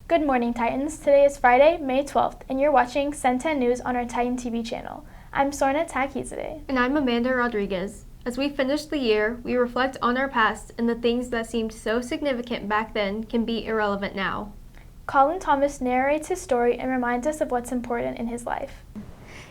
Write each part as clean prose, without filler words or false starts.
Good morning, Titans. Today is Friday, May 12th, and you're watching Cen10 News on our Titan TV channel. I'm Sorna Takizade. And I'm Amanda Rodriguez. As we finish the year, we reflect on our past and the things that seemed so significant back then can be irrelevant now. Colin Thomas narrates his story and reminds us of what's important in his life.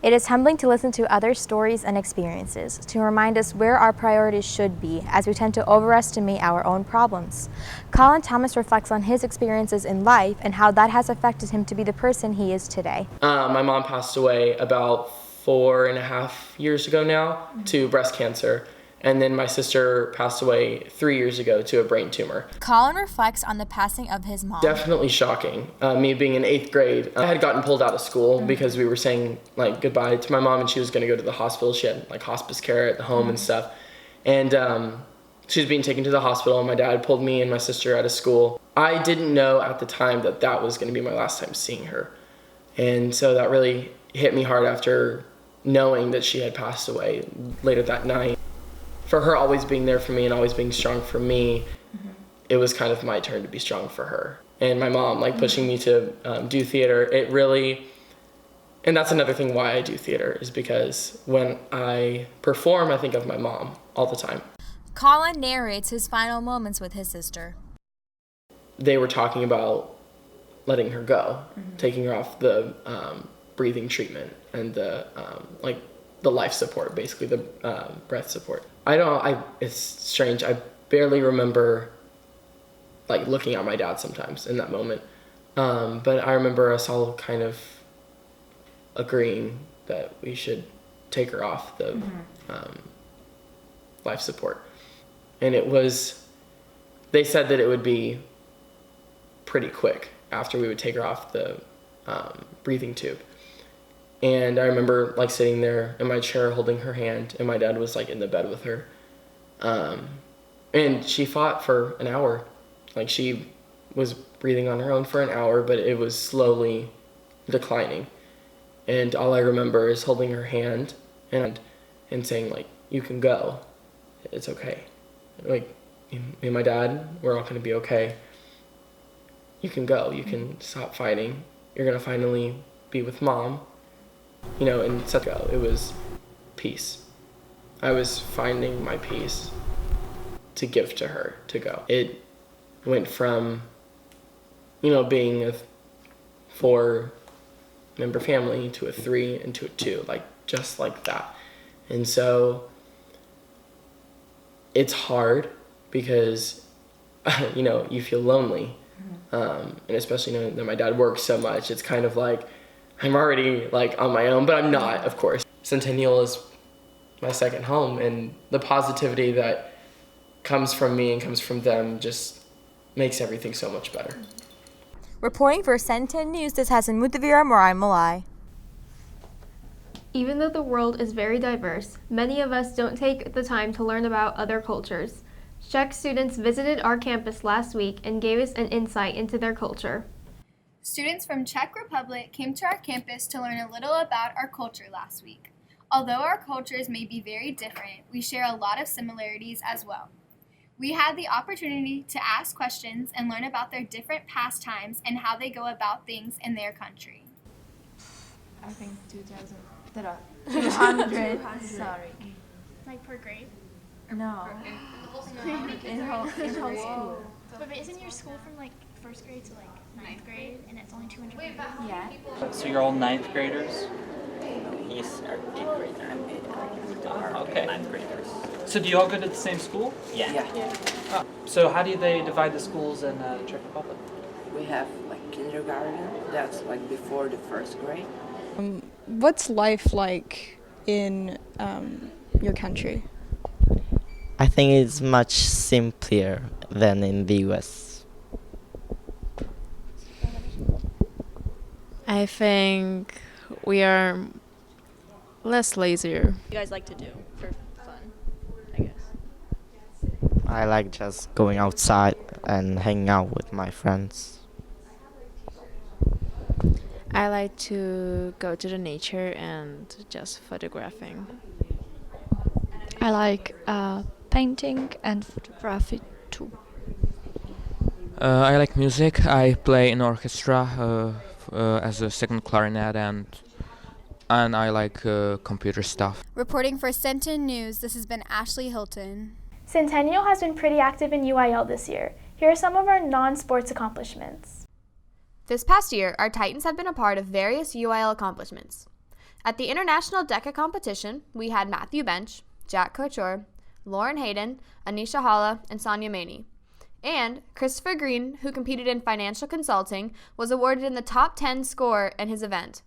It is humbling to listen to other stories and experiences, to remind us where our priorities should be, as we tend to overestimate our own problems. Colin Thomas reflects on his experiences in life and how that has affected him to be the person he is today. My mom passed away about 4.5 years ago now to breast cancer. And then my sister passed away 3 years ago to a brain tumor. Colin reflects on the passing of his mom. Definitely shocking. Me being in 8th grade, I had gotten pulled out of school because we were saying like goodbye to my mom, and she was going to go to the hospital. She had like hospice care at the home and stuff. And she was being taken to the hospital, and my dad pulled me and my sister out of school. I didn't know at the time that that was going to be my last time seeing her. And so that really hit me hard after knowing that she had passed away later that night. For her always being there for me and always being strong for me, it was kind of my turn to be strong for her. And my mom, like pushing me to do theater, it really, and that's another thing why I do theater, is because when I perform, I think of my mom all the time. Colin narrates his final moments with his sister. They were talking about letting her go, taking her off the breathing treatment and the life support, basically the breath support. It's strange. I barely remember like looking at my dad sometimes in that moment. But I remember us all kind of agreeing that we should take her off the life support. And they said that it would be pretty quick after we would take her off the breathing tube. And I remember like sitting there in my chair holding her hand, and my dad was like in the bed with her. And she fought for an hour. Like she was breathing on her own for an hour, but it was slowly declining. And all I remember is holding her hand and saying like, "You can go. It's okay. Like me and my dad, we're all gonna be okay. You can go. You can stop fighting. You're gonna finally be with mom." You know, and such go. It was peace. I was finding my peace to give to her to go. It went from, being a 4-member family to a 3 and to a 2, like just like that. And so it's hard because, you feel lonely. And especially knowing that my dad works so much, it's kind of like, I'm already like on my own, but I'm not, of course. Centennial is my second home, and the positivity that comes from me and comes from them just makes everything so much better. Reporting for Cen10 News, this has been Muthavira Morai Malai. Even though the world is very diverse, many of us don't take the time to learn about other cultures. Czech students visited our campus last week and gave us an insight into their culture. Students from Czech Republic came to our campus to learn a little about our culture last week. Although our cultures may be very different, we share a lot of similarities as well. We had the opportunity to ask questions and learn about their different pastimes and how they go about things in their country. I think 200, sorry. Like per grade? No. In whole school. But isn't your school from like first grade to like 9th grade, and it's only 200 people? Yeah. So you're all 9th graders? He's our 8th grader. I'm 8th grader. Okay. 9th graders. So do you all go to the same school? Yeah. Oh. So how do they divide the schools in Czech Republic? We have like kindergarten, that's like before the first grade. What's life like in your country? I think it's much simpler than in the US. I think we are less lazier. You guys like to do for fun, I guess? I like just going outside and hanging out with my friends. I like to go to the nature and just photographing. I like painting and photography too. I like music. I play in orchestra as a second clarinet, and I like computer stuff. Reporting for Cen10 News, this has been Ashley Hilton. Centennial has been pretty active in UIL this year. Here are some of our non-sports accomplishments. This past year, our Titans have been a part of various UIL accomplishments. At the International DECA competition, we had Matthew Bench, Jack Couture, Lauren Hayden, Anisha Halla, and Sonia Maney. And Christopher Green, who competed in financial consulting, was awarded in the top 10 score in his event.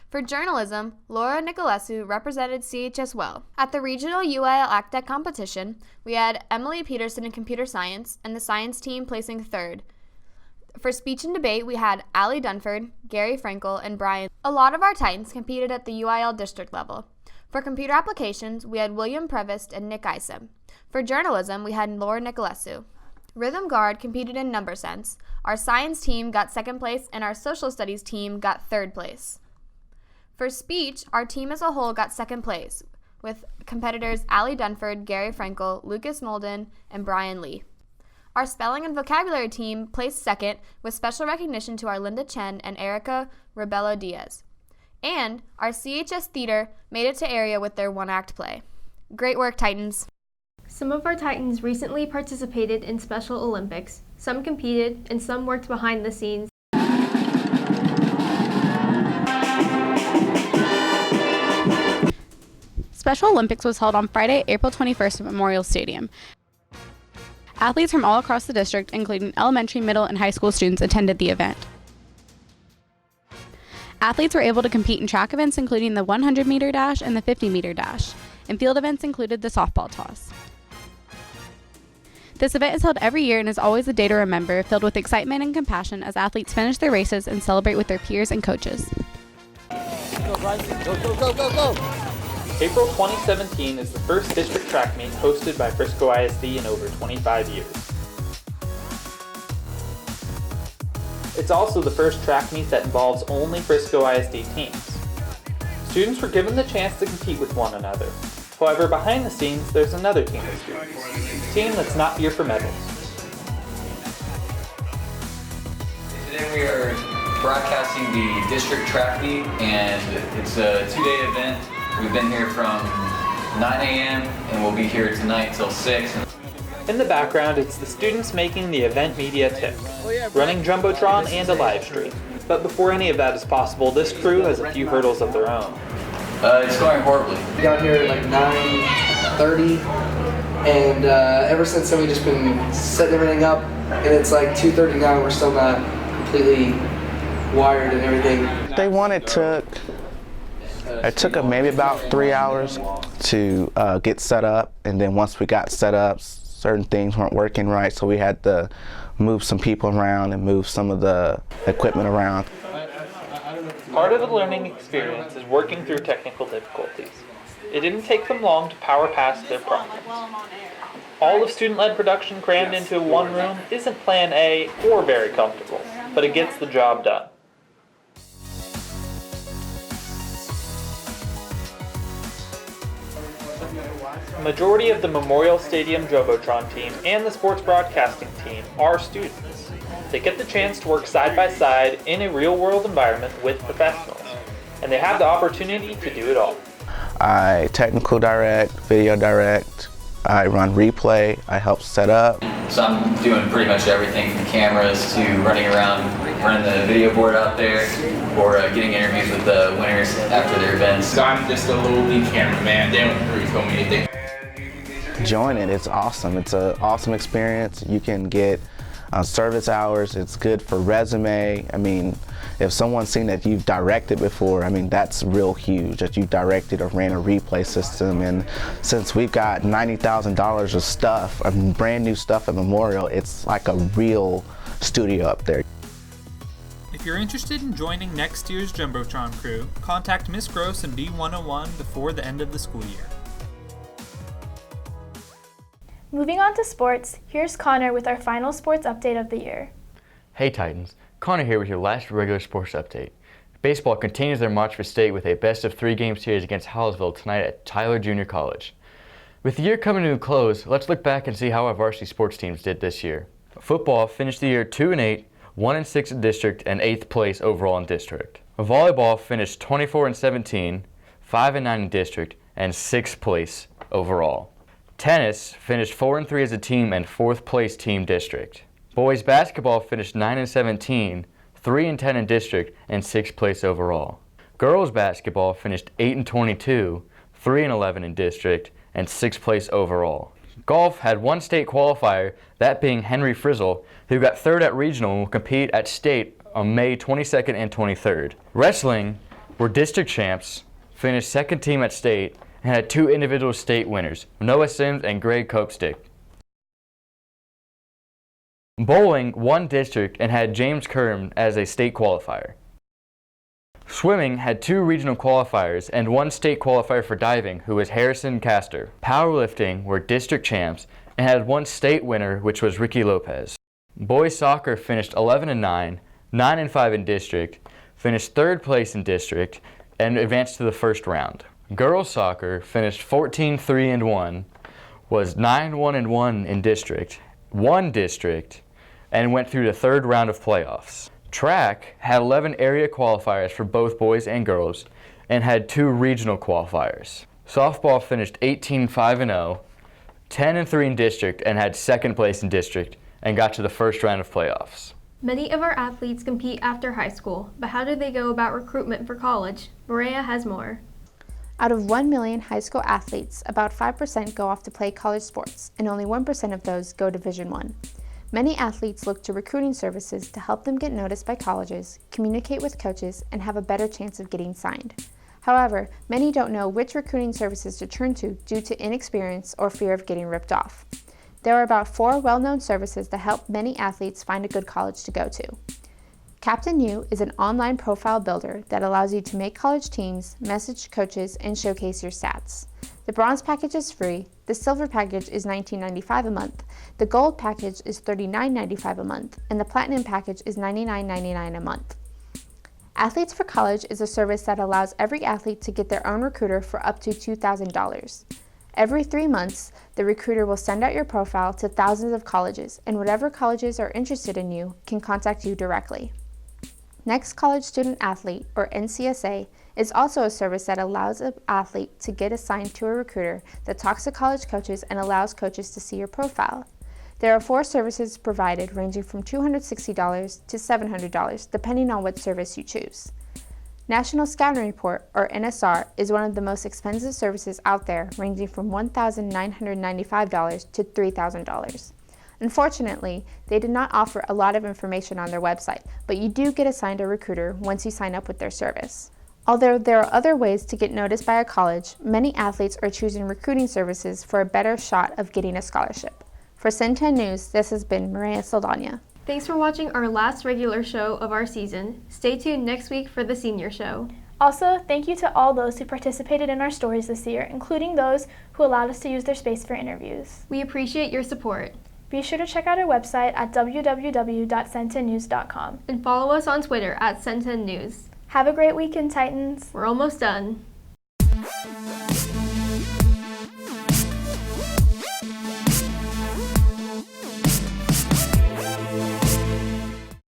For journalism, Laura Nicolescu represented CHS well. At the regional UIL ACTEC competition, we had Emily Peterson in computer science and the science team placing third. For speech and debate, we had Allie Dunford, Gary Frankel, and Brian. A lot of our Titans competed at the UIL district level. For computer applications, we had William Prevost and Nick Isom. For journalism, we had Laura Nicolescu. Rhythm Guard competed in number sense. Our science team got second place, and our social studies team got third place. For speech, our team as a whole got second place, with competitors Allie Dunford, Gary Frankel, Lucas Molden, and Brian Lee. Our spelling and vocabulary team placed second, with special recognition to our Linda Chen and Erica Rebello Diaz. And our CHS Theater made it to area with their one-act play. Great work, Titans! Some of our Titans recently participated in Special Olympics. Some competed, and some worked behind the scenes. Special Olympics was held on Friday, April 21st at Memorial Stadium. Athletes from all across the district, including elementary, middle, and high school students, attended the event. Athletes were able to compete in track events including the 100-meter dash and the 50-meter dash, and field events included the softball toss. This event is held every year and is always a day to remember, filled with excitement and compassion as athletes finish their races and celebrate with their peers and coaches. Go, go, go, go, go! April 2017 is the first district track meet hosted by Frisco ISD in over 25 years. It's also the first track meet that involves only Frisco ISD teams. Students were given the chance to compete with one another. However, behind the scenes, there's another team of students, a team that's not here for medals. Today we are broadcasting the district track meet, and it's a two-day event. We've been here from 9 a.m. and we'll be here tonight till 6. In the background, it's the students making the event media tick, running Jumbotron and a live stream. But before any of that is possible, this crew has a few hurdles of their own. It's going horribly. We got here at like 9:30, and ever since then we've just been setting everything up, and it's like 2:30 now and we're still not completely wired and everything. Day one it took maybe about 3 hours to get set up, and then once we got set up, certain things weren't working right, so we had to move some people around and move some of the equipment around. Part of the learning experience is working through technical difficulties. It didn't take them long to power past their problems. All of student-led production crammed into one room isn't plan A or very comfortable, but it gets the job done. The majority of the Memorial Stadium Jumbotron team and the sports broadcasting team are students. They get the chance to work side by side in a real-world environment with professionals, and they have the opportunity to do it all. I technical direct, video direct, I run replay, I help set up. So I'm doing pretty much everything from cameras to running around, running the video board out there, or getting interviews with the winners after their events. So I'm just a little lead cameraman. They don't really film me anything. Join it, it's awesome. It's an awesome experience. You can get service hours, it's good for resume. I mean, if someone's seen that you've directed before, I mean, that's real huge, that you directed or ran a replay system. And since we've got $90,000 of stuff, brand new stuff at Memorial, it's like a real studio up there. If you're interested in joining next year's Jumbotron crew, contact Ms. Gross and B101 before the end of the school year. Moving on to sports, here's Connor with our final sports update of the year. Hey Titans, Connor here with your last regular sports update. Baseball continues their march for state with a best-of-3 game series against Hallsville tonight at Tyler Junior College. With the year coming to a close, let's look back and see how our varsity sports teams did this year. Football finished the year 2-8, 1-6 in district, and 8th place overall in district. Volleyball finished 24-17, 5-9 in district, and 6th place overall. Tennis finished 4-3 as a team and 4th place team district. Boys basketball finished 9-17, 3-10 in district, and 6th place overall. Girls basketball finished 8-22, 3-11 in district, and 6th place overall. Golf had one state qualifier, that being Henry Frizzle, who got 3rd at regional and will compete at state on May 22nd and 23rd. Wrestling were district champs, finished 2nd team at state, and had 2 individual state winners, Noah Sims and Greg Copestick. Bowling won district and had James Kerm as a state qualifier. Swimming had 2 regional qualifiers and 1 state qualifier for diving, who was Harrison Castor. Powerlifting were district champs and had 1 state winner, which was Ricky Lopez. Boys soccer finished 11-9, 9-5 in district, finished 3rd place in district, and advanced to the first round. Girls soccer finished 14-3-1, was 9-1-1 in district, won district, and went through the 3rd round of playoffs. Track had 11 area qualifiers for both boys and girls and had 2 regional qualifiers. Softball finished 18-5-0, 10-3 in district, and had 2nd place in district and got to the first round of playoffs. Many of our athletes compete after high school, but how do they go about recruitment for college? Maria has more. Out of 1 million high school athletes, about 5% go off to play college sports, and only 1% of those go Division I. Many athletes look to recruiting services to help them get noticed by colleges, communicate with coaches, and have a better chance of getting signed. However, many don't know which recruiting services to turn to due to inexperience or fear of getting ripped off. There are about 4 well-known services that help many athletes find a good college to go to. Captain U is an online profile builder that allows you to make college teams, message coaches, and showcase your stats. The bronze package is free, the silver package is $19.95 a month, the gold package is $39.95 a month, and the platinum package is $99.99 a month. Athletes for College is a service that allows every athlete to get their own recruiter for up to $2,000. Every 3 months, the recruiter will send out your profile to thousands of colleges, and whatever colleges are interested in you can contact you directly. Next College Student Athlete, or NCSA, is also a service that allows an athlete to get assigned to a recruiter that talks to college coaches and allows coaches to see your profile. There are 4 services provided ranging from $260 to $700 depending on what service you choose. National Scouting Report, or NSR, is one of the most expensive services out there, ranging from $1,995 to $3,000. Unfortunately, they did not offer a lot of information on their website, but you do get assigned a recruiter once you sign up with their service. Although there are other ways to get noticed by a college, many athletes are choosing recruiting services for a better shot of getting a scholarship. For Cen10 News, this has been Maria Saldana. Thanks for watching our last regular show of our season. Stay tuned next week for the senior show. Also, thank you to all those who participated in our stories this year, including those who allowed us to use their space for interviews. We appreciate your support. Be sure to check out our website at www.cen10news.com. And follow us on Twitter at Cen10 News. Have a great weekend, Titans. We're almost done.